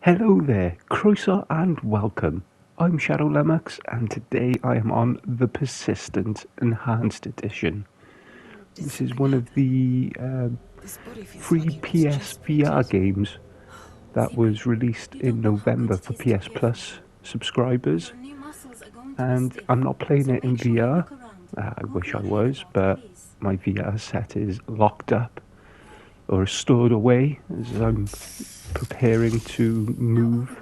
Hello there, Croeso and welcome. I'm Shadow Lumox and today I am on the Persistent Enhanced Edition. This is one of the free PSVR games that was released in November for PS Plus subscribers, and I'm not playing it in VR. I wish I was, but my VR set is locked up or stored away as I'm preparing to move.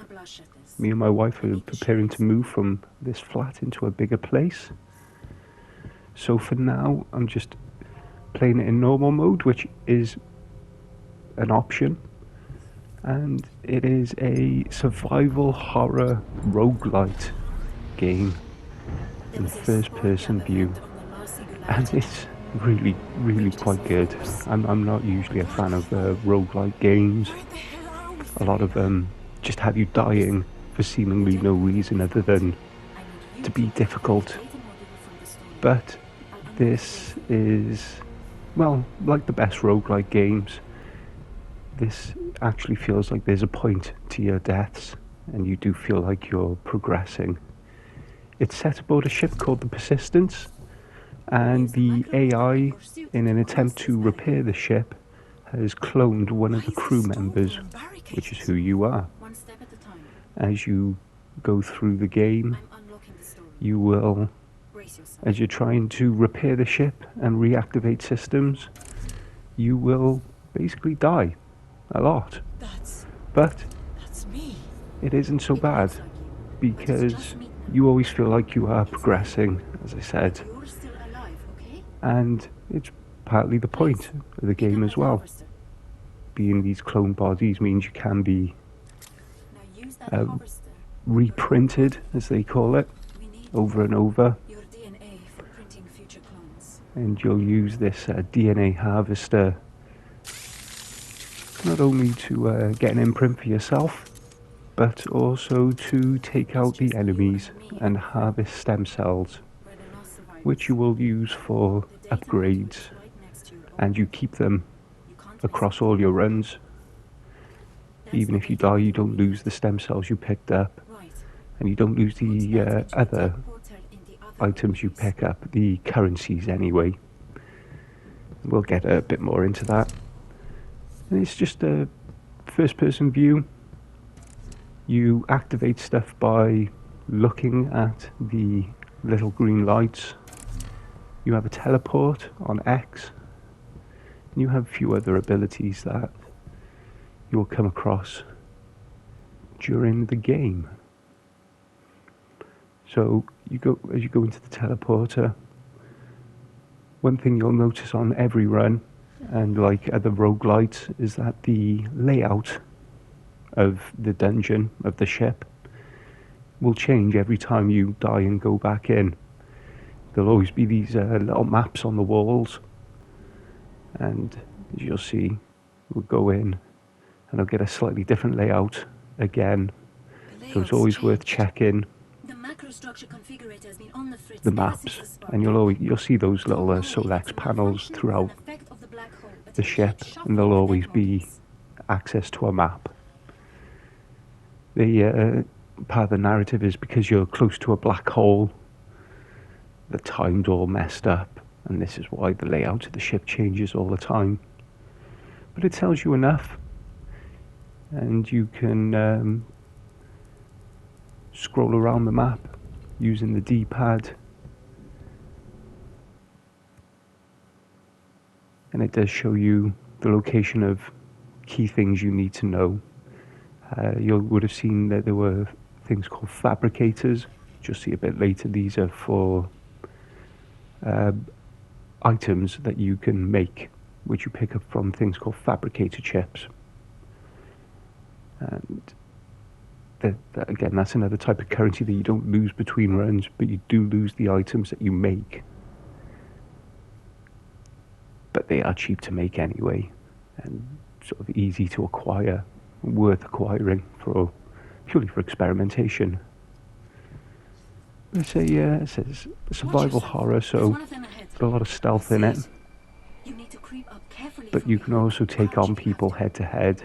Me and my wife are preparing to move from this flat into a bigger place. So for now, I'm just playing it in normal mode, which is an option. And it is a survival horror roguelite game in first person view. And it's really quite good. I'm not usually a fan of roguelite games. A lot of them just have you dying for seemingly no reason other than to be difficult. But this is, well, like the best roguelike games, this actually feels like there's a point to your deaths and you do feel like you're progressing. It's set aboard a ship called the Persistence, and the AI, in an attempt to repair the ship, has cloned one of the crew members, which is who you are. As you go through the game, you will, as you're trying to repair the ship and reactivate systems, you will basically die a lot. But it isn't so bad, because you always feel like you are progressing, as I said. And it's partly the point of the game as well. Being these clone bodies means you can be reprinted, as they call it, over and over. And you'll use this DNA harvester not only to get an imprint for yourself, but also to take out the enemies and harvest stem cells, which you will use for upgrades, and you keep them across all your runs. Even if you die, you don't lose the stem cells you picked up, and you don't lose the other items you pick up, the currencies anyway. We'll get a bit more into that. And it's just a first-person view. You activate stuff by looking at the little green lights. You have a teleport on X. And you have a few other abilities that you'll come across during the game. So as you go into the teleporter, one thing you'll notice on every run, and like other roguelites, is that the layout of the dungeon, of the ship, will change every time you die and go back in. There'll always be these little maps on the walls, and as you'll see, we'll go in and I'll get a slightly different layout again. So it's always worth checking the maps, and you'll see those little select panels throughout the ship, and there'll always be access to a map. The part of the narrative is because you're close to a black hole, the time's all messed up, and this is why the layout of the ship changes all the time. But it tells you enough, and you can scroll around the map using the D-pad, and it does show you the location of key things you need to know. You would have seen that there were things called fabricators, which you'll see a bit later. These are for items that you can make, which you pick up from things called fabricator chips. And again, that's another type of currency that you don't lose between runs, but you do lose the items that you make. But they are cheap to make anyway, and sort of easy to acquire, worth acquiring purely for experimentation. It says survival horror, so there's a lot of stealth in it. But you can also take on people head to head.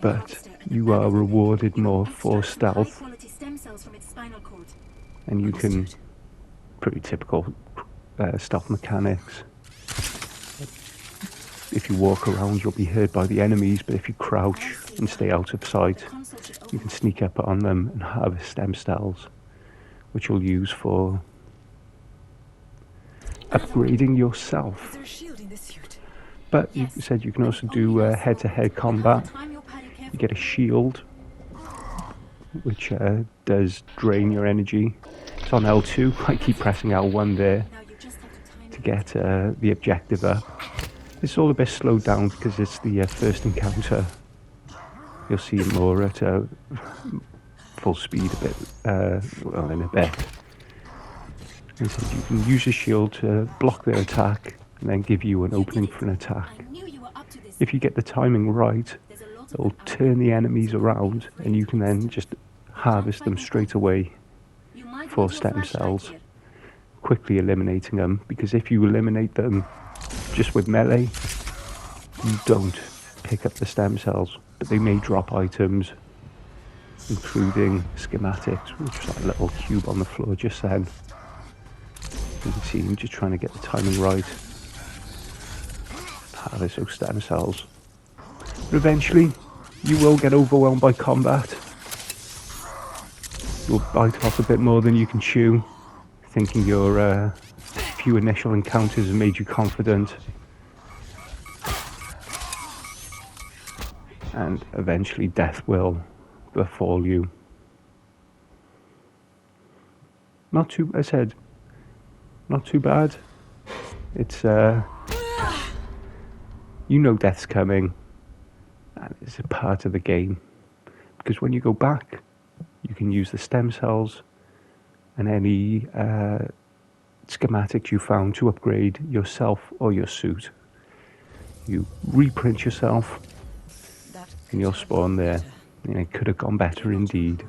but you are rewarded more for stealth, and you can, pretty typical stealth mechanics. If you walk around, you'll be heard by the enemies, but if you crouch and stay out of sight, you can sneak up on them and harvest stem cells, which you'll use for upgrading yourself. But you said you can also do head-to-head combat. You get a shield, which does drain your energy. It's on L2. I keep pressing L1 there to get the objective up. It's all a bit slowed down because it's the first encounter. You'll see it more at full speed a bit, well, in a bit. And so you can use a shield to block their attack and then give you an opening for an attack. If you get the timing right, it'll turn the enemies around and you can then just harvest them straight away for stem cells, quickly eliminating them, because if you eliminate them just with melee, you don't pick up the stem cells, but they may drop items, including schematics, which is that little cube on the floor just then. You can see I'm just trying to get the timing right. Harvest those stem cells. But eventually, you will get overwhelmed by combat. You'll bite off a bit more than you can chew, thinking your few initial encounters have made you confident. And eventually death will befall you. Not too, I said, not too bad. It's, you know death's coming, and it's a part of the game. Because when you go back, you can use the stem cells and any schematics you found to upgrade yourself or your suit. You reprint yourself, and you'll spawn there. And it could have gone better indeed.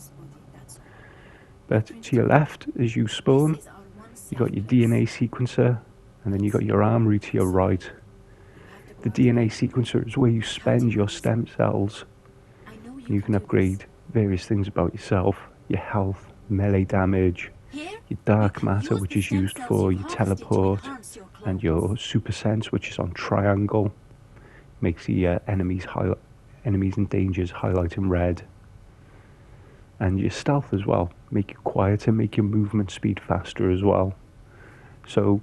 But to your left, as you spawn, you got your DNA sequencer, and then you got your armory to your right. The DNA sequencer is where you spend your stem cells. And you can upgrade various things about yourself: your health, melee damage, your dark matter, which is used for your teleport, and your super sense, which is on triangle, makes the enemies and dangers highlight in red. And your stealth as well, make you quieter, make your movement speed faster as well. So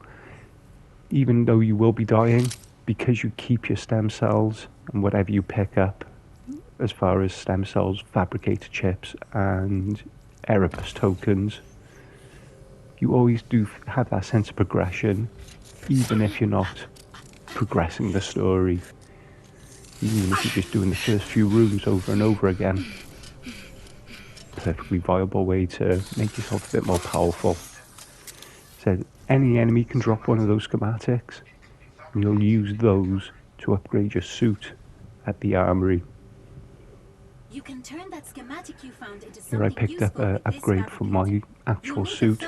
even though you will be dying, because you keep your stem cells and whatever you pick up as far as stem cells, fabricator chips and Erebus tokens, you always do have that sense of progression, even if you're not progressing the story, even if you're just doing the first few rooms over and over again. Perfectly viable way to make yourself a bit more powerful. So any enemy can drop one of those schematics, and you'll use those to upgrade your suit at the armory. You can turn that schematic you found into Here I picked up an upgrade for my actual suit.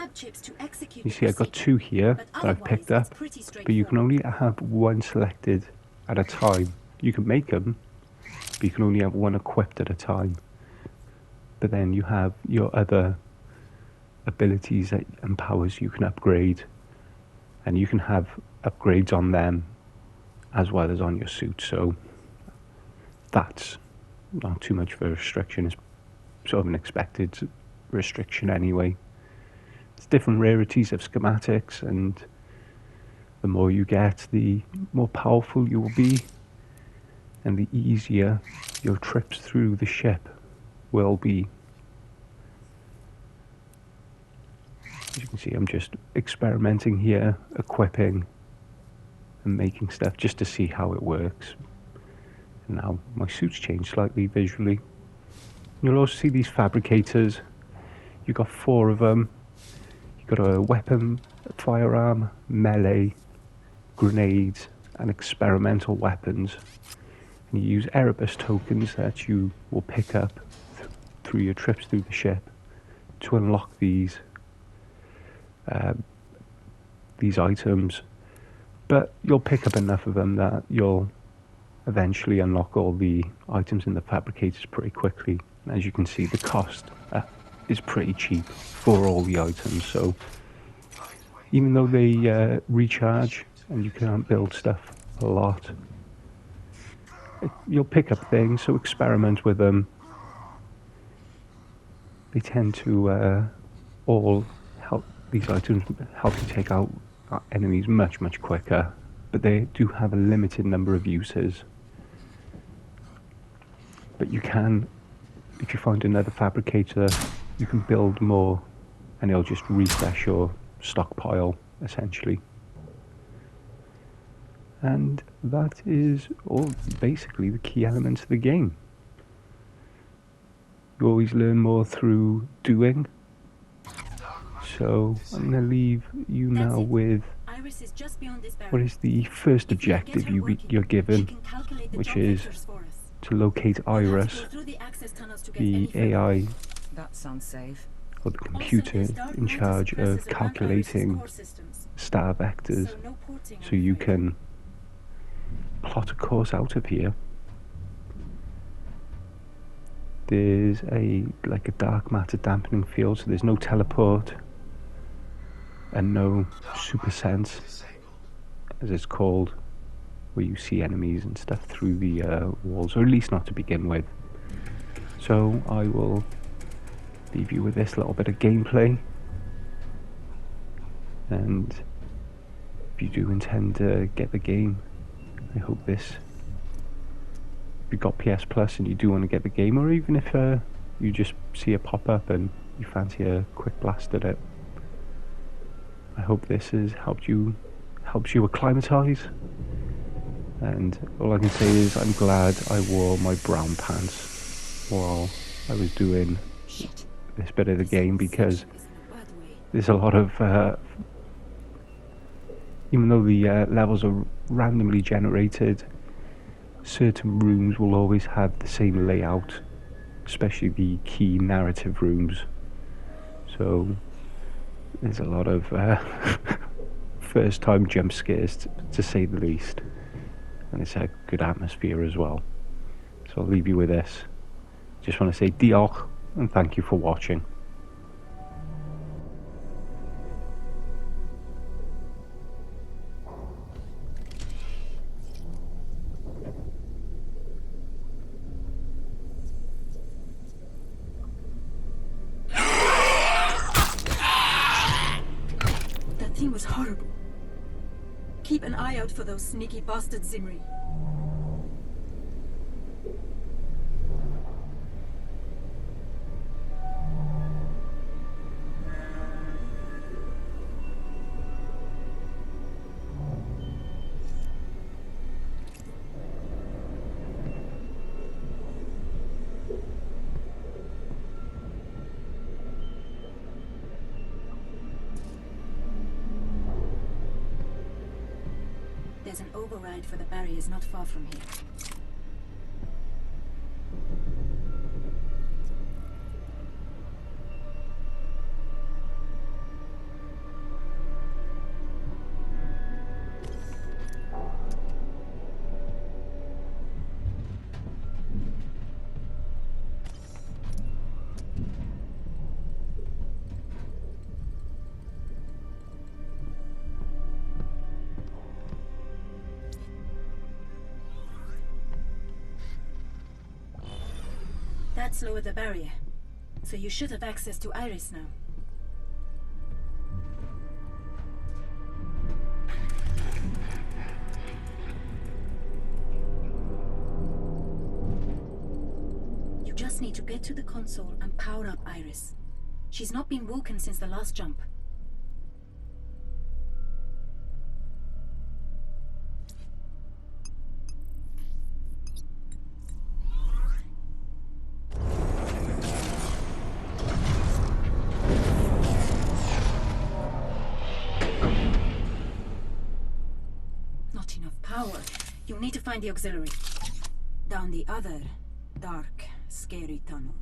You see I've got two here that I've picked up, but you can only have one selected at a time. You can make them, but you can only have one equipped at a time. But then you have your other abilities and powers you can upgrade, and you can have upgrades on them as well as on your suit. So that's not too much of a restriction. It's sort of an expected restriction anyway. It's different rarities of schematics, and the more you get, the more powerful you will be, and the easier your trips through the ship will be. As you can see, I'm just experimenting here, equipping and making stuff just to see how it works. And now my suit's changed slightly visually. You'll also see these fabricators. You've got 4 of them. You've got a weapon, a firearm, melee, grenades, and experimental weapons. And you use Erebus tokens that you will pick up through your trips through the ship to unlock these items. But you'll pick up enough of them that you'll eventually unlock all the items in the fabricators pretty quickly. And as you can see, the cost is pretty cheap for all the items. So even though they recharge and you can't build stuff a lot, you'll pick up things, so experiment with them. They tend to all help, these items help you take out enemies much quicker, but they do have a limited number of uses. But you can, if you find another fabricator, you can build more and it'll just refresh your stockpile essentially. And that is all basically the key elements of the game. You always learn more through doing. So I'm going to leave you now with what is the first objective you're given, which is to locate Iris, the AI That sounds safe. or the computer in charge of calculating star vectors, so you can plot a course out of here. There's like a dark matter dampening field, so there's no teleport and no super sense, as it's called, where you see enemies and stuff through the walls, or at least not to begin with. So I will leave you with this little bit of gameplay, and if you do intend to get the game, I hope this, if you've got PS Plus and you do want to get the game, or even if you just see it pop up and you fancy a quick blast at it, I hope this has helps you acclimatise. And all I can say is I'm glad I wore my brown pants while I was doing this bit of the game, because there's a lot of even though the levels are randomly generated, certain rooms will always have the same layout, especially the key narrative rooms. So there's a lot of first time jump scares, to say the least, and it's a good atmosphere as well. So I'll leave you with this. Just want to say diolch and thank you for watching. That thing was horrible. Keep an eye out for those sneaky bastards, Zimri. There's an override for the barriers not far from here. That's lowered the barrier, so you should have access to Iris now. You just need to get to the console and power up Iris. She's not been woken since the last jump. Not enough power. You'll need to find the auxiliary. Down the other dark, scary tunnel.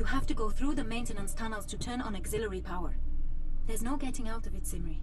have to go through the maintenance tunnels to turn on auxiliary power. There's no getting out of it, Simri.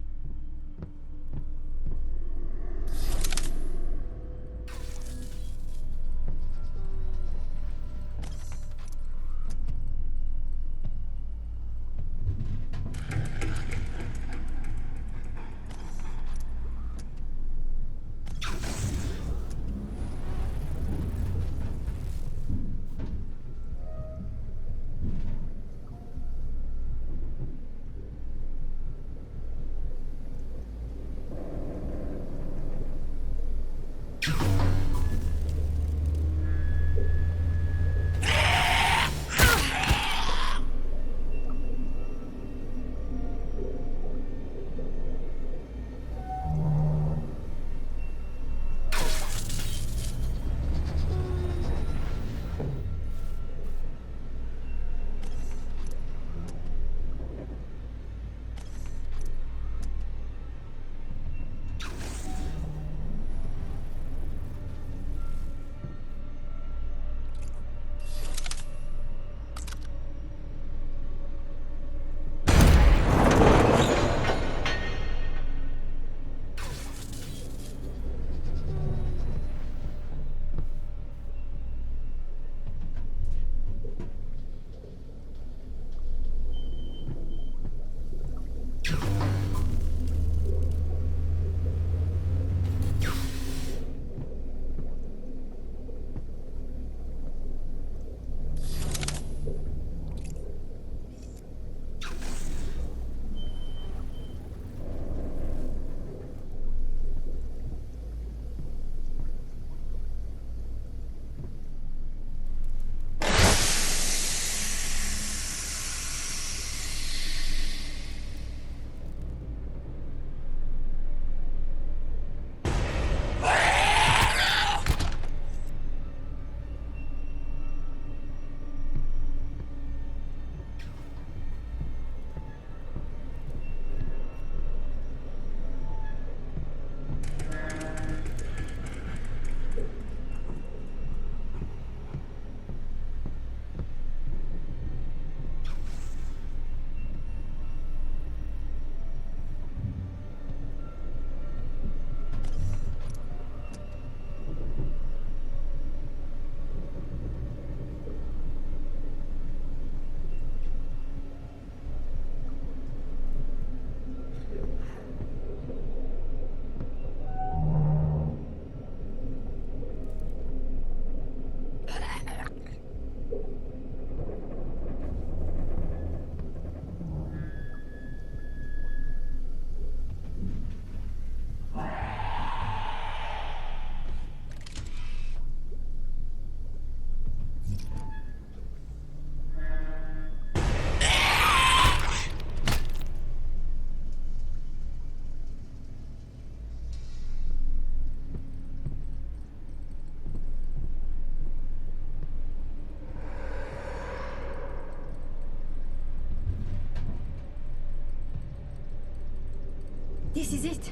This is it.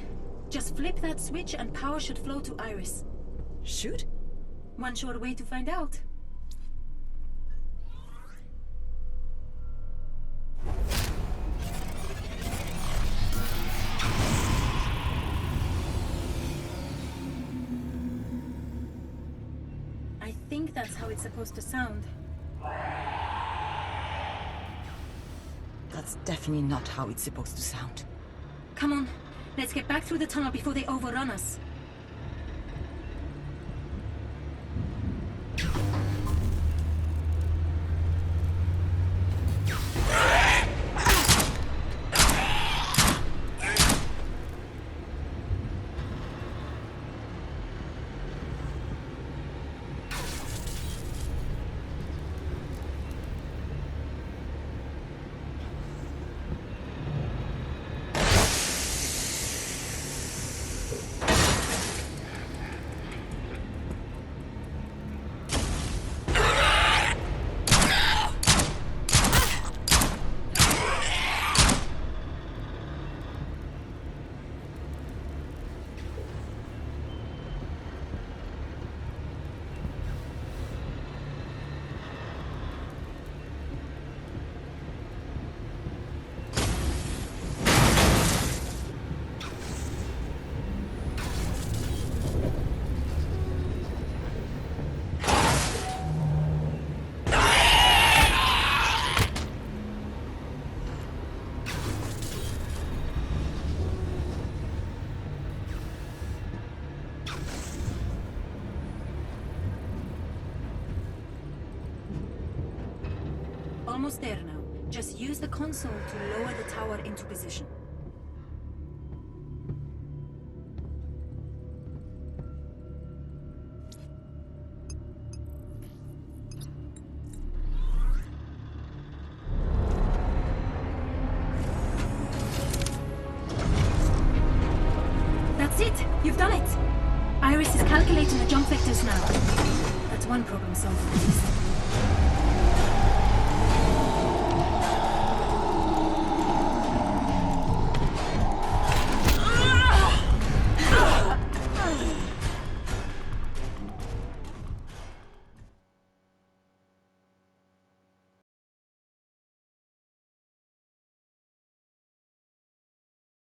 Just flip that switch and power should flow to Iris. Shoot? One sure way to find out. I think that's how it's supposed to sound. That's definitely not how it's supposed to sound. Come on, let's get back through the tunnel before they overrun us. almost there now. Just use the console to lower the tower into position. That's it! You've done it! Iris is calculating the jump vectors now. That's one problem solved at least.